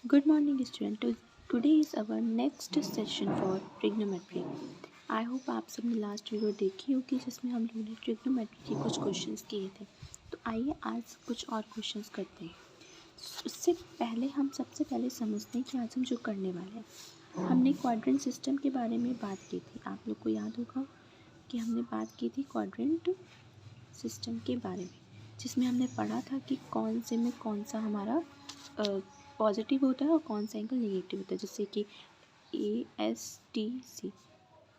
Good morning, student. Today is our next session for trigonometry. I hope आप सबने last video देखी होगी जिसमें हम लोगों ने ट्रिग्नोमेट्री के कुछ क्वेश्चंस किए थे। तो आइए आज कुछ और क्वेश्चंस करते हैं। उससे पहले हम सबसे पहले समझते हैं कि आज हम जो करने वाले हैं। हमने क्वाड्रेंट सिस्टम के बारे में बात की थी। आप लोग को याद होगा कि हमने बात की थी क्वाड्रेंट सिस्टम के बारे में, जिसमें हमने पढ़ा था कि कौन से में कौन सा हमारा पॉजिटिव होता है और कौन सा एंगल नेगेटिव होता है, जैसे कि ASTC।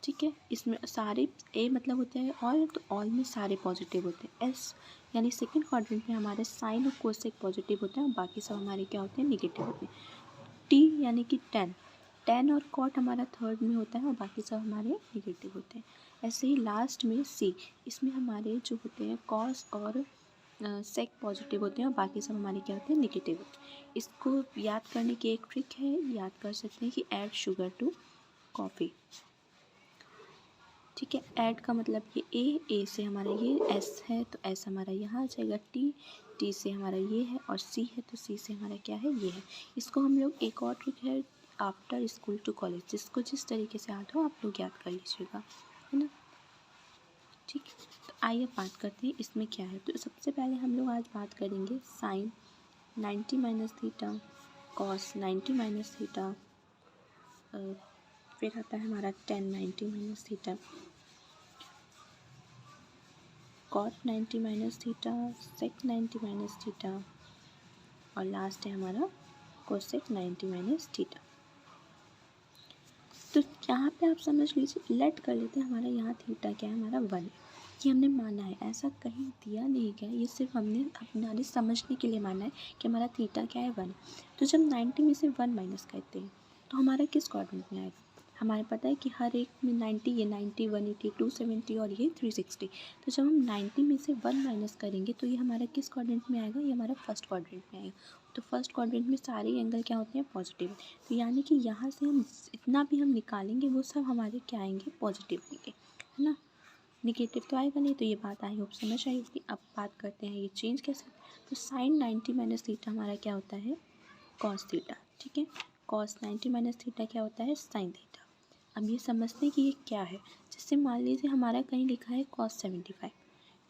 ठीक है, इसमें सारे ए मतलब होता है ऑल, तो ऑल में सारे पॉजिटिव होते हैं। एस यानी सेकंड क्वाड्रेंट में हमारे साइन और कोसेक पॉजिटिव होते हैं और बाकी सब हमारे क्या होते हैं, नेगेटिव होते हैं। टी यानी कि टेन और कॉट हमारा थर्ड में होता है और बाकी सब हमारे नेगेटिव होते हैं। ऐसे ही लास्ट में सी, इसमें हमारे जो होते हैं कॉस और सेक पॉजिटिव होते हैं और बाकी सब हमारे क्या होते हैं, नेगेटिव होते हैं। इसको याद करने की एक ट्रिक है, याद कर सकते हैं कि ऐड शुगर टू कॉफ़ी। ठीक है, ऐड का मतलब ये ए से हमारा ये एस है तो एस हमारा यहाँ आ जाएगा, टी से हमारा ये है और सी है तो सी से हमारा क्या है, ये है। इसको हम लोग एक और ट्रिक है, आफ्टर स्कूल टू कॉलेज, जिसको जिस तरीके से याद हो आप लोग याद कर लीजिएगा, है ना। ठीक है, तो आइए बात करते हैं इसमें क्या है। तो सबसे पहले हम लोग आज बात करेंगे sine 90 minus theta, cos 90 minus theta, फिर आता है हमारा tan 90 minus theta, cot 90 minus theta, sec 90 minus theta और लास्ट है हमारा कोसेक 90 माइनस थीटा। तो यहाँ पे आप समझ लीजिए, लेट कर लेते हैं, हमारा यहाँ थीटा क्या है, हमारा 1 है। ये हमने माना है, ऐसा कहीं दिया नहीं गया, ये सिर्फ हमने अपने समझने के लिए माना है कि हमारा थीटा क्या है, 1। तो जब 90 में से 1 माइनस करते हैं तो हमारा किस क्वाड्रेंट में आएगा। हमारे पता है कि हर एक में 90, ये 90, 180, 270 और ये 360। तो जब हम 90 में से 1 माइनस करेंगे तो ये हमारा किस क्वाड्रेंट में आएगा, ये हमारा फर्स्ट क्वाड्रेंट में आएगा। तो फर्स्ट क्वाड्रेंट में सारे एंगल क्या होते हैं, पॉजिटिव। तो यानी कि यहाँ से हम इतना भी हम निकालेंगे वो सब हमारे क्या आएंगे, पॉजिटिव आएंगे, है ना। निगेटिव तो आएगा नहीं। तो ये बात आई होप समझ आई होगी। अब बात करते हैं ये चेंज कैसे। तो साइन 90 माइनस थीटा हमारा क्या होता है, कॉस थीटा। ठीक है, कॉस 90 माइनस थीटा क्या होता है, साइन थीटा। अब ये समझते हैं कि ये क्या है। जैसे मान लीजिए हमारा कहीं लिखा है कॉस 75,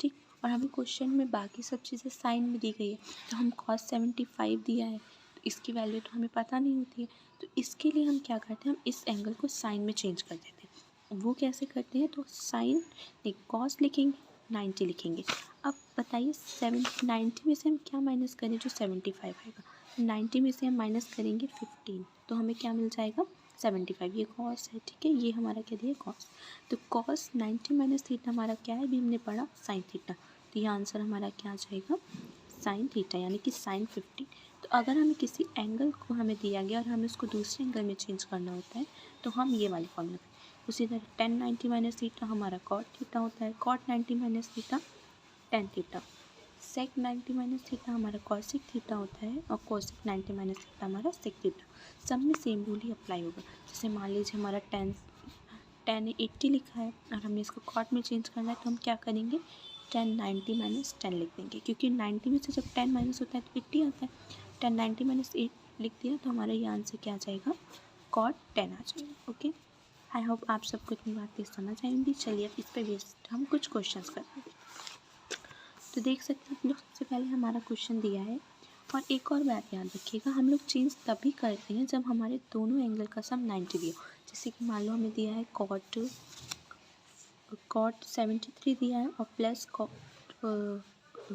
ठीक, और हमें क्वेश्चन में बाकी सब चीज़ें साइन में दी गई है, तो हम कॉस 75 दिया है तो इसकी वैल्यू तो हमें पता नहीं होती है। तो इसके लिए हम क्या करते हैं, हम इस एंगल को साइन में चेंज कर देते हैं। वो कैसे करते हैं, तो साइन नहीं, कॉस लिखेंगे, 90 लिखेंगे। अब बताइए 90 में से हम क्या माइनस करें, जो 75 आएगा। 90 में से हम माइनस करेंगे 15, तो हमें क्या मिल जाएगा, 75। ये कॉस है, ठीक है, ये हमारा क्या दिया, कॉस। तो कॉस 90 माइनस थीटा हमारा क्या है, अभी हमने पढ़ा साइन थीटा। तो ये आंसर हमारा क्या आ जाएगा, साइन थीटा, यानी कि साइन 15। तो अगर हमें किसी एंगल को हमें दिया गया और हमें उसको दूसरे एंगल में चेंज करना होता है तो हम ये वाली फॉर्मूला करें। उसी तरह टेन 90 माइनस थीटा हमारा कॉट थीटा होता है, cot 90 minus theta tan theta. Sec 90 minus theta हमारा कॉसिक थीटा होता है और कॉसिक 90 माइनस थीटा हमारा सेक थीटा। सब में सेम रूल ही अप्लाई होगा। जैसे मान लीजिए हमारा टेन 80 लिखा है और हमें इसको कॉट में चेंज करना है तो हम क्या करेंगे, टेन 90 माइनस 10 लिख देंगे, क्योंकि 90 में से जब 10 माइनस होता है तो 80 आता है। 10 90 माइनस 8 लिख दिया तो हमारा ये आंसर क्या आ जाएगा, कॉट 10 आ जाएगा। ओके, आई होप आप सबको इतनी बातें समझ आएंगी। चलिए अब इस पर बेस्ड हम कुछ क्वेश्चंस करते हैं। तो देख सकते हैं आप लोग, सबसे पहले हमारा क्वेश्चन दिया है। और एक और बात याद रखिएगा, हम लोग चेंज तभी करते हैं जब हमारे दोनों एंगल का सम 90 दिया। जैसे कि मान लो हमें दिया है कॉट 73 दिया है और प्लस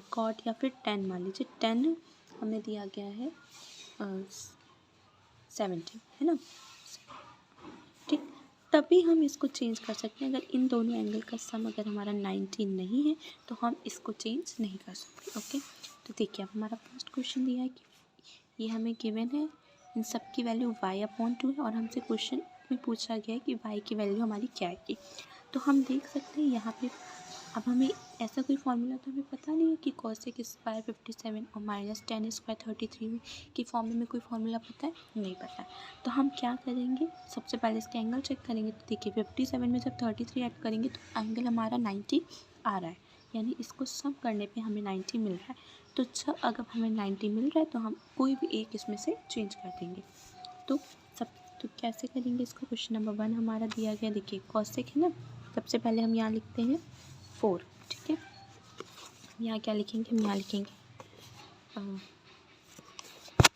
कॉट या फिर 10, मान लीजिए 10 हमें दिया गया है 70, है ना, ठीक। तभी हम इसको चेंज कर सकते हैं। अगर इन दोनों एंगल का सम अगर हमारा 90 नहीं है तो हम इसको चेंज नहीं कर सकते। ओके, तो देखिए अब हमारा फर्स्ट क्वेश्चन दिया है कि ये हमें गिवन है, इन सब की वैल्यू y/2 है और हमसे क्वेश्चन में पूछा गया है कि y की वैल्यू हमारी क्या आएगी। तो हम देख सकते हैं यहाँ पे, अब हमें ऐसा कोई फार्मूला तो हमें पता नहीं है कि कॉसेक स्क्वायर 57 और माइनस 10 स्क्वायर 33 की फॉर्मूले में कोई फार्मूला पता है, नहीं पता है। तो हम क्या करेंगे, सबसे पहले इसके एंगल चेक करेंगे। तो देखिए 57 में जब 33 ऐड करेंगे तो एंगल हमारा 90 आ रहा है, यानी इसको सम करने पे हमें 90 मिल रहा है। तो जब अगर हमें 90 मिल रहा है तो हम कोई भी एक इसमें से चेंज कर देंगे। तो तो कैसे करेंगे इसको? क्वेश्चन नंबर 1 हमारा दिया गया, देखिए कॉसेक है ना। सबसे पहले हम यहाँ लिखते हैं 4, ठीक है। यहाँ क्या लिखेंगे? हम यहाँ लिखेंगे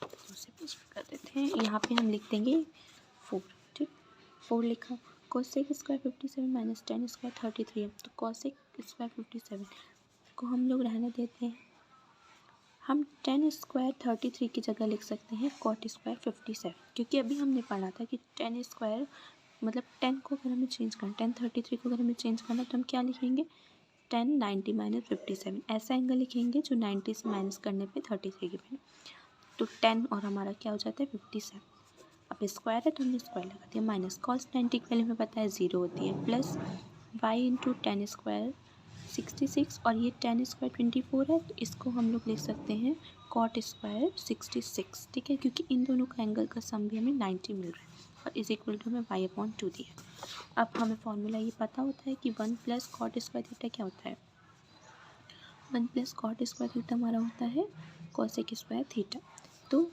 दूसरे पेज पे कर देते हैं, यहाँ पे हम लिख देंगे 4, ठीक। 4 लिखा। Cosec square 57 minus ten square 33 है। तो कॉसेक स्क्वायर 57 को हम लोग रहने देते हैं। हम टेन स्क्वायर 33 की जगह लिख सकते हैं कॉट स्क्वायर 57, क्योंकि अभी हमने पढ़ा था कि टेन स्क्वायर मतलब 10 को अगर हमें चेंज करना, 10 33 को अगर हमें चेंज करना तो हम क्या लिखेंगे? 10 90 माइनस 57, ऐसा एंगल लिखेंगे जो 90 से माइनस करने पे 33 की वैल्यू। तो 10 और हमारा क्या हो जाता है 57। अब स्क्वायर है तो हमने स्क्वायर लगा दिया, माइनस कॉस 90 की वैल्यू हमें पता है 0 होती है, प्लस वाई इंटू 10 स्क्वायर 66 और ये 10 स्क्वायर 24 है, तो इसको हम लोग लिख सकते हैं कॉट स्क्वायर 66, ठीक है, क्योंकि इन दोनों का एंगल का सम भी हमें 90 मिल रहा है और इज इक्वल टू हमें y/2 दिया। अब हमें फॉर्मूला ये पता होता है कि 1 प्लस कॉट स्क्वायर थीटा क्या होता है? 1 प्लस कॉट स्क्वायर थीटा हमारा होता है कॉसेक स्क्वायर थीटा। तो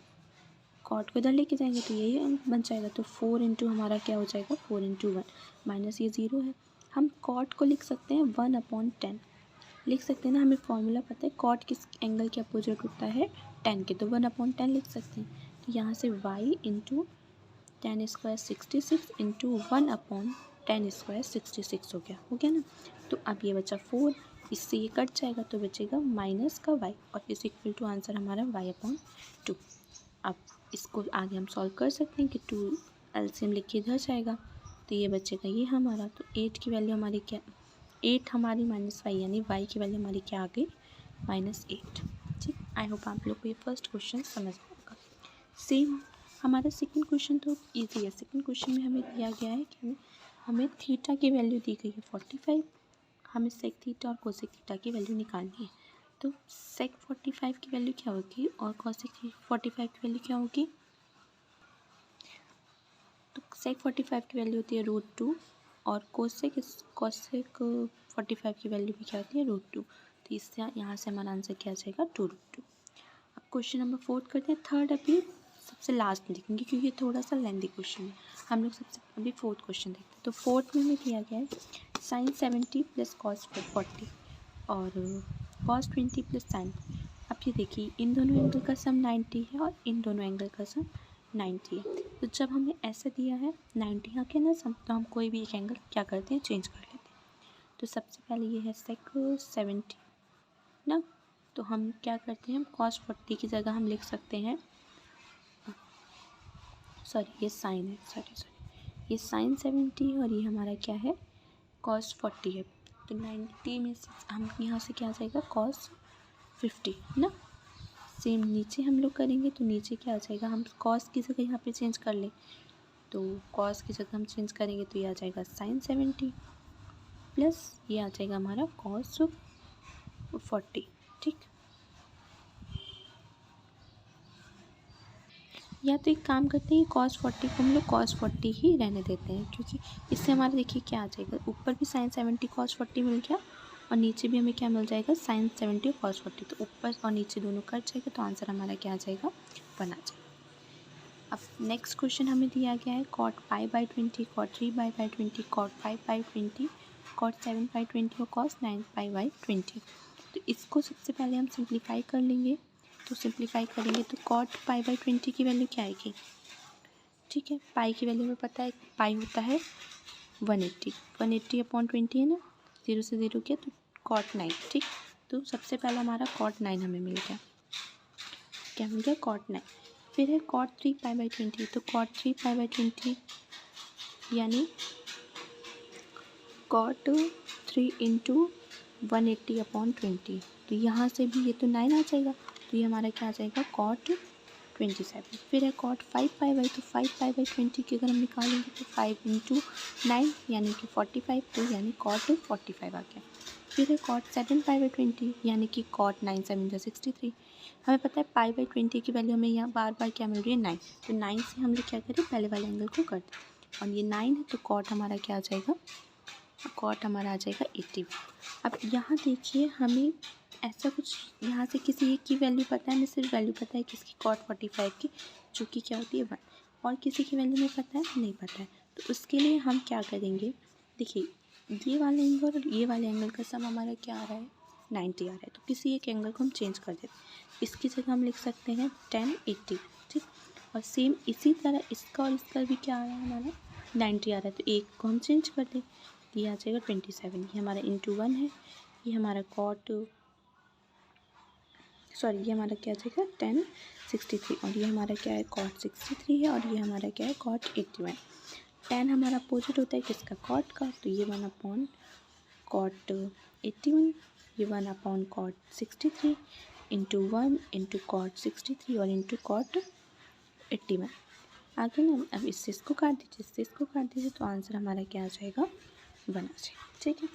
कॉट को इधर लेके जाएंगे तो यही अंक बन जाएगा। तो 4 इंटू हमारा क्या हो जाएगा? 4 इंटू 1 माइनस ये 0 है। हम कॉट को लिख सकते हैं 1/10 लिख सकते हैं ना, हमें फॉर्मूला पता है कॉट किस एंगल के अपोजिट होता है? 10 के, तो 1/10 लिख सकते हैं। तो यहाँ से y into 10 square 66 into 1/10 square 66 हो गया ना। तो अब ये बचा 4, इससे ये कट जाएगा तो बचेगा माइनस का y और इस इक्वल टू आंसर हमारा y/2। अब इसको आगे हम सॉल्व कर सकते हैं कि 2 एलसीएम लिख के इधर जाएगा तो ये बचेगा ये हमारा। तो 8 की वैल्यू हमारी क्या? 8 हमारी माइनस वाई, यानी y की वैल्यू हमारी क्या आ गई? -8, ठीक। आई होप आप लोग को ये फर्स्ट क्वेश्चन समझ में होगा। सेम हमारा सेकंड क्वेश्चन तो ईजी है। सेकंड क्वेश्चन में हमें दिया गया है कि हमें थीटा की वैल्यू दी गई है 45, हमें सेक थीटा और कोसेक थीटा की वैल्यू निकालनी है। तो सेक 45 की वैल्यू क्या होगी और कोसेक 45 की वैल्यू क्या होगी? तो सेक 45 की वैल्यू होती है √2 और कोसेक 45 की वैल्यू भी क्या होती है? √2। तो इससे यहाँ से हमारा आंसर क्या आ जाएगा? 2√2। अब क्वेश्चन नंबर 4 करते हैं। थर्ड अभी सबसे लास्ट में देखेंगे क्योंकि ये थोड़ा सा लेंदी क्वेश्चन है। हम लोग सबसे अभी फोर्थ क्वेश्चन देखते हैं। तो फोर्थ में हमें दिया गया है साइन 70 प्लस कॉस 40 और कॉस 20 प्लस साइन। अब ये देखिए इन दोनों एंगल का सम 90 है और इन दोनों एंगल का सम 90 है। तो जब हमें ऐसा दिया है 90 यहाँ के ना सम, तो हम कोई भी एक एंगल क्या करते हैं? चेंज कर लेते हैं। तो सबसे पहले ये है सेक 70 ना, तो हम क्या करते हैं? हम कॉस 40 की जगह हम लिख सकते हैं, सॉरी ये साइन है, सॉरी ये साइन 70 और ये हमारा क्या है? कॉस 40 है। तो 90 में से हम यहाँ से क्या आ जाएगा? कॉस 50 ना। सेम नीचे हम लोग करेंगे तो नीचे क्या आ जाएगा? हम कॉस की जगह यहाँ पे चेंज कर लें, तो कॉस की जगह हम चेंज करेंगे तो ये आ जाएगा साइन 70 प्लस ये आ जाएगा हमारा कॉस 40, ठीक। या तो एक काम करते हैं कॉस 40 को हम लोग कॉस 40 ही रहने देते हैं, क्योंकि इससे हमारा देखिए क्या आ जाएगा? ऊपर भी साइन 70 कॉस 40 मिल गया और नीचे भी हमें क्या मिल जाएगा? साइन 70 और कॉस 40। तो ऊपर और नीचे दोनों कट जाएगा तो आंसर हमारा क्या आ जाएगा? 1 आ जाएगा। अब नेक्स्ट क्वेश्चन हमें दिया गया है कॉट π/20, कॉट 3π/20, कॉट 5/20, कॉट 7/20 और कॉस 9π/20। तो इसको सबसे पहले हम सिंप्लीफाई कर लेंगे। तो सिंप्लीफाई करेंगे तो कॉट π/20 की वैल्यू क्या आएगी? ठीक है, पाई की वैल्यू में पता है पाई होता है 180/20 है ना, 0 से 0 किया तो कॉट 9, ठीक। तो सबसे पहले हमारा कॉट 9 हमें मिल गया, क्या मिल गया? कॉट 9। फिर है कॉट 3π/20, तो कॉट 3π/20 यानी कॉट 3 इंटू 180/20। तो यहाँ से भी ये तो 9 आ जाएगा, तो ये हमारा क्या आ जाएगा? कॉट 27। फिर है कॉट 5π/, तो 5π/20 की अगर हम निकालेंगे तो 5 इंटू 9 यानी कि 45, तो यानी कॉट 45 आ गया। फिर है कॉट 7π/20 यानी कि कॉट 9 7 63। हमें पता है π/20 की वैल्यू हमें यहाँ बार बार क्या मिल रही है? 9। तो 9 से हम लोग क्या करें? पहले वाले एंगल को कर दें और ये 9 है तो कॉट हमारा क्या आ जाएगा? कॉट हमारा आ जाएगा 80। अब यहाँ देखिए हमें ऐसा कुछ यहाँ से किसी एक की वैल्यू पता है, हमें सिर्फ वैल्यू पता है किसकी, कॉट 45 की, जो कि क्या होती है 1, और किसी की वैल्यू नहीं पता है, नहीं पता है। तो उसके लिए हम क्या करेंगे, देखिए ये वाले एंगल और ये वाले एंगल का सम हमारा क्या आ रहा है, 90 आ रहा है। तो किसी एक एंगल को हम चेंज कर देते हैं, इसकी जगह हम लिख सकते हैं 10 80, ठीक। और सेम इसी तरह इसका और इसका भी क्या आ रहा है, हमारा 90 आ रहा है। तो एक को हम चेंज कर दें, ये आ जाएगा 27। ये हमारा इंटू 1 है, ये हमारा कॉट ये हमारा क्या आ जाएगा 1063, और ये हमारा क्या है कॉट 63 है, और ये हमारा क्या है कॉट 81। 10 हमारा अपोजिट होता है किसका, कॉट का, तो ये 1 अपॉन कॉट 81, ये 1 upon cot 63 into 1 into cot 63 और इंटू कॉट 81। आगे ना अब इससे इसको काट दीजिए, इससे इसको काट दीजिए, तो आंसर हमारा क्या आ जाएगा 1 आ जाएगा, ठीक है।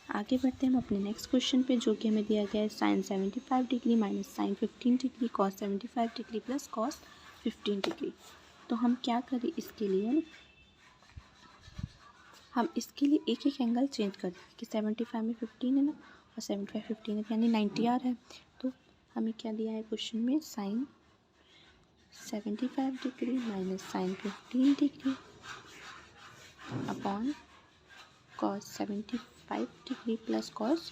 आगे बढ़ते हैं हम अपने नेक्स्ट क्वेश्चन पे, जो कि हमें दिया गया है sine 75 degree minus sine 15 degree cos 75 degree plus cos 15 degree. तो हम क्या करें इसके लिए, हम इसके लिए एक एक एंगल चेंज कर दें कि 75 में 15 है ना, और 75 15 है यानी 90 आ रहा है। तो हमें क्या दिया है क्वेश्चन में, sine 75 degree minus sine 15 degree upon cos 75 degree plus cos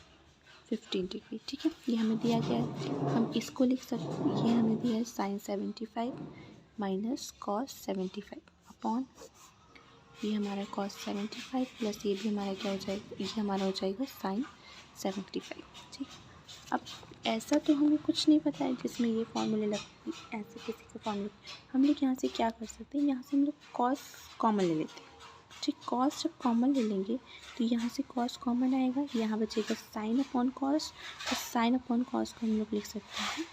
15 degree, ठीक है। ये हमें दिया गया है, हम इसको लिख सकते हैं, ये हमें दिया है साइन 75 माइनस कॉस 75 अपॉन ये हमारा कॉस 75 प्लस ये भी हमारा क्या हो जाएगा, ये हमारा हो जाएगा साइन 75, ठीक। अब ऐसा तो हमें कुछ नहीं पता है जिसमें ये फॉर्मूले लग, ऐसे किसी को फॉर्मूले, हम लोग यहाँ से क्या कर सकते हैं, यहाँ से हम लोग कॉस कॉमन ले लेते हैं, ठीक। कॉस जब कॉमन ले लेंगे तो यहाँ से कॉस कॉमन आएगा, यहाँ बचेगा साइन अपॉन कॉस, तो साइन अपॉन कॉस को हम लोग लिख सकते हैं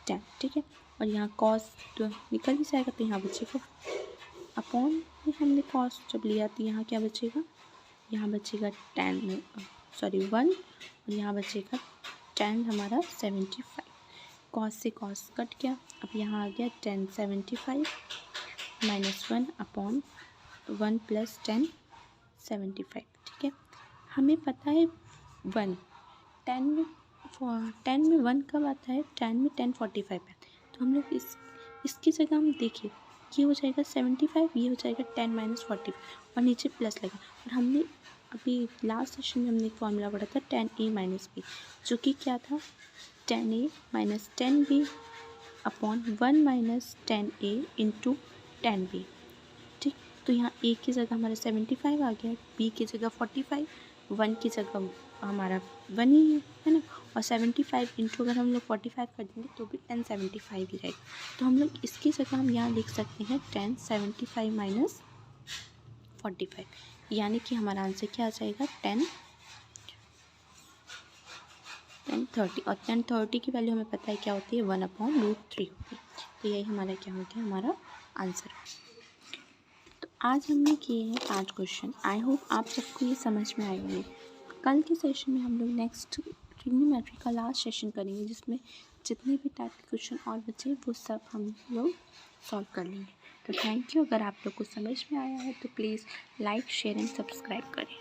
10, ठीक है। और यहाँ कॉस तो निकल ही जाएगा, तो यहाँ बचेगा अपॉन में हमने कॉस जब लिया तो यहाँ क्या बचेगा, यहाँ बचेगा 10 में 1, और यहाँ बचेगा 10 हमारा 75, कॉस से कॉस कट गया, अब यहाँ आ गया 10 75 माइनस 1 अपॉन 1 प्लस 10 75, ठीक है। हमें पता है 1 10 में 1 कब आता है, 10 में 1045 है, तो हम लोग इसकी जगह हम देखिए, ये हो जाएगा 75, ये हो जाएगा 10 माइनस 45 और नीचे प्लस लगा, और हमने अभी लास्ट सेशन में हमने एक फॉर्मूला पढ़ा था 10a माइनस बी, जो कि क्या था 10a minus 10b upon 1 minus 10a into 10b, ठीक। तो यहाँ a की जगह हमारा 75 आ गया, b की जगह 45, 1 की जगह हमारा 1 ही है ना, और 75 इंटू अगर हम लोग 45 कर देंगे तो भी 1075 ही रहेगा। तो हम लोग इसकी जगह हम यहाँ लिख सकते हैं 1075 माइनस 45, यानी कि हमारा आंसर क्या आ जाएगा 1030, और 1030 की वैल्यू हमें पता है क्या होती है 1/√3 होती है। तो यही हमारा क्या हो गया, हमारा आंसर। तो आज हमने किए हैं 5 क्वेश्चन। आई होप आप सबको ये समझ में आए होंगे। कल के सेशन में हम लोग नेक्स्ट ट्रिग्नोमेट्री का लास्ट सेशन करेंगे, जिसमें जितने भी टाइप के क्वेश्चन और बचे वो सब हम लोग सॉल्व कर लेंगे। तो थैंक यू। अगर आप लोग को समझ में आया है तो please like share and subscribe करें।